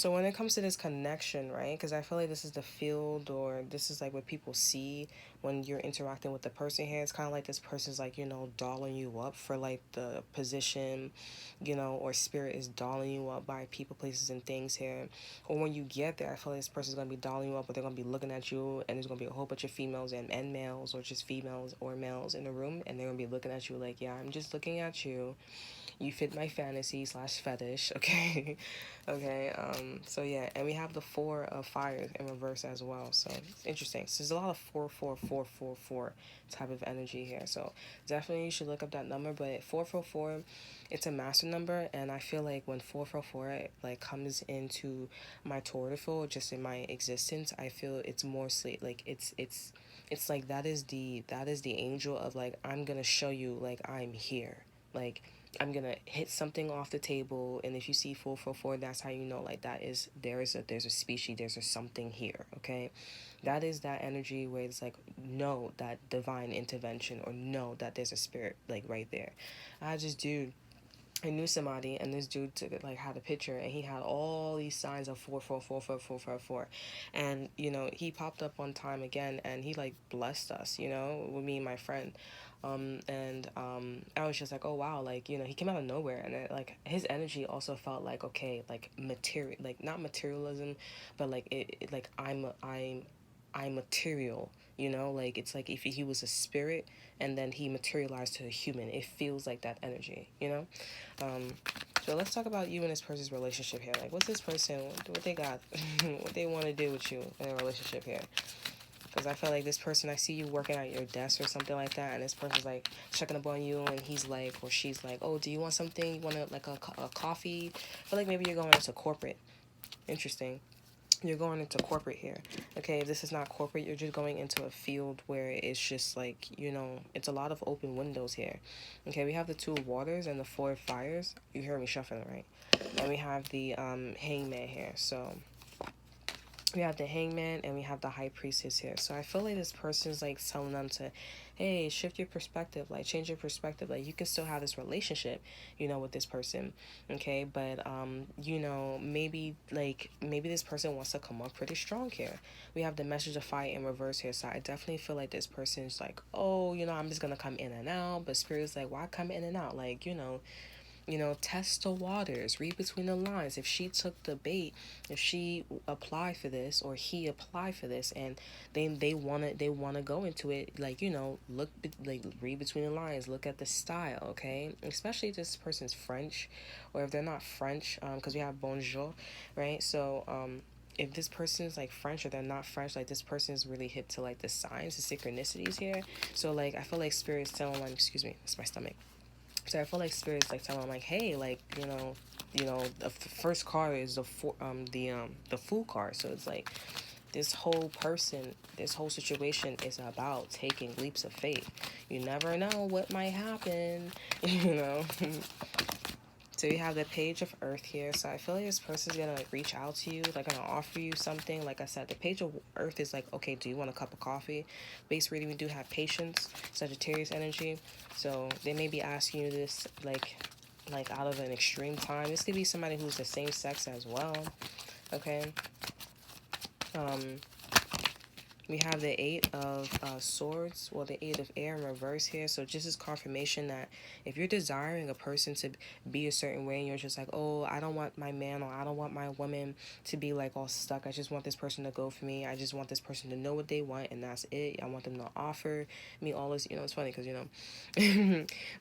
So when it comes to this connection, right? Because I feel like this is the field, or this is like what people see when you're interacting with the person here. It's kind of like this person's like, dolling you up for like the position, or spirit is dolling you up by people, places, and things here. Or when you get there, I feel like this person's gonna be dolling you up, but they're gonna be looking at you, and there's gonna be a whole bunch of females and males, or just females or males in the room, and they're gonna be looking at you like, yeah, I'm just looking at you. You fit my fantasy slash fetish, okay? Okay, so yeah, and we have the four of fires in reverse as well, so it's interesting. So there's a lot of 4 4 4 4 4 type of energy here, so definitely you should look up that number. But 4 4 4, it's a master number, and I feel like when 4 4 4 like comes into my tortifield, just in my existence, I feel it's more like it's like that is the angel of like, I'm gonna show you like I'm here, like I'm gonna hit something off the table, and if you see 4 4 4, that's how you know like that is there's a species, there's a something here. Okay, that is that energy where it's like, no, that divine intervention, or no, that there's a spirit like right there. I just do. I knew somebody, and this dude took it like had a picture, and he had all these signs of 4 4 4 4 4 4, and he popped up one time again, and he like blessed us, with me and my friend, and I was just like, oh wow, like he came out of nowhere, and like his energy also felt like, okay, like material, like not materialism, but like like I'm material, like it's like if he was a spirit and then he materialized to a human. It feels like that energy. um, so let's talk about you and this person's relationship here. Like, what's this person, what they got, what they want to do with you in a relationship here? Because I feel like this person, I see you working at your desk or something like that, and this person's like checking up on you, and he's like, or she's like, oh, do you want something? You want like a coffee? I feel like maybe you're going into corporate. Interesting. You're going into corporate here. Okay, if this is not corporate, you're just going into a field where it's just like, it's a lot of open windows here. Okay, we have the two of waters and the four of fires. You hear me shuffling, right? And we have the hangman here. So we have the hangman and we have the high priestess here. So I feel like this person's like telling them to, hey, shift your perspective, like change your perspective. Like you can still have this relationship, with this person. Okay, but maybe this person wants to come up pretty strong here. We have the message of fire in reverse here. So I definitely feel like this person's like, oh, I'm just gonna come in and out. But spirit's like, why come in and out? Like, test the waters, read between the lines. If she took the bait, if she applied for this or he applied for this, and they wanna go into it, like look, like read between the lines, look at the style, okay? Especially if this person's French, or if they're not French, because we have bonjour, right? So if this person's like French or they're not French, like this person is really hip to like the signs, the synchronicities here. So like I feel like spirit's telling them, excuse me, it's my stomach. So I feel like spirit's like telling them like, hey, like the first card is the fool card. So it's like this whole person, this whole situation is about taking leaps of faith. You never know what might happen, you know. So you have the page of earth here. So I feel like this person's gonna like reach out to you, like gonna offer you something. Like I said, the page of earth is like, okay, do you want a cup of coffee? Base reading, we do have patience, Sagittarius energy. So they may be asking you this like out of an extreme time. This could be somebody who's the same sex as well. Okay. Um, we have the Eight of Swords, well, the Eight of Air in reverse here. So just as confirmation that if you're desiring a person to be a certain way, and you're just like, oh, I don't want my man or I don't want my woman to be like all stuck. I just want this person to go for me. I just want this person to know what they want, and that's it. I want them to offer me all this. It's funny because,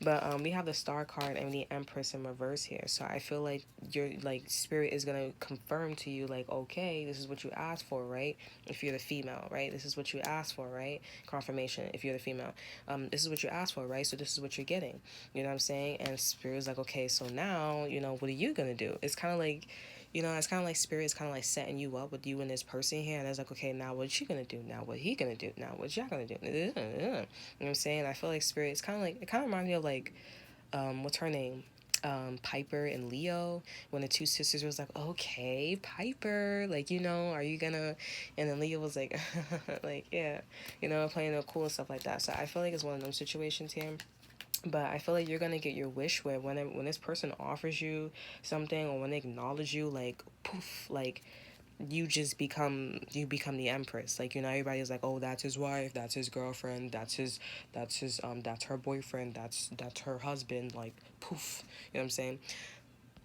but we have the Star card and the Empress in reverse here. So I feel like your like spirit is going to confirm to you like, okay, this is what you asked for, right? If you're the female, right? This is what you asked for, right? Confirmation if you're the female. This is what you asked for, right? So this is what you're getting. You know what I'm saying? And spirit's like, okay, so now, what are you gonna do? It's kind of like, it's kind of like spirit is kind of like setting you up with you and this person here, and it's like, okay, now what you gonna do? Now what he gonna do? Now what y'all gonna do? You know what I'm saying? I feel like spirit. It's kind of like, it kind of reminds me of like, what's her name? Piper and Leo, when the two sisters was like, okay, Piper, like, are you gonna, and then Leo was like, like, yeah, playing it cool and stuff like that. So I feel like it's one of those situations here. But I feel like you're gonna get your wish where when this person offers you something or when they acknowledge you, like poof, like you become the empress. Like, everybody's like, oh, that's his wife, that's his girlfriend, that's her boyfriend, that's her husband. Like poof, you know what I'm saying?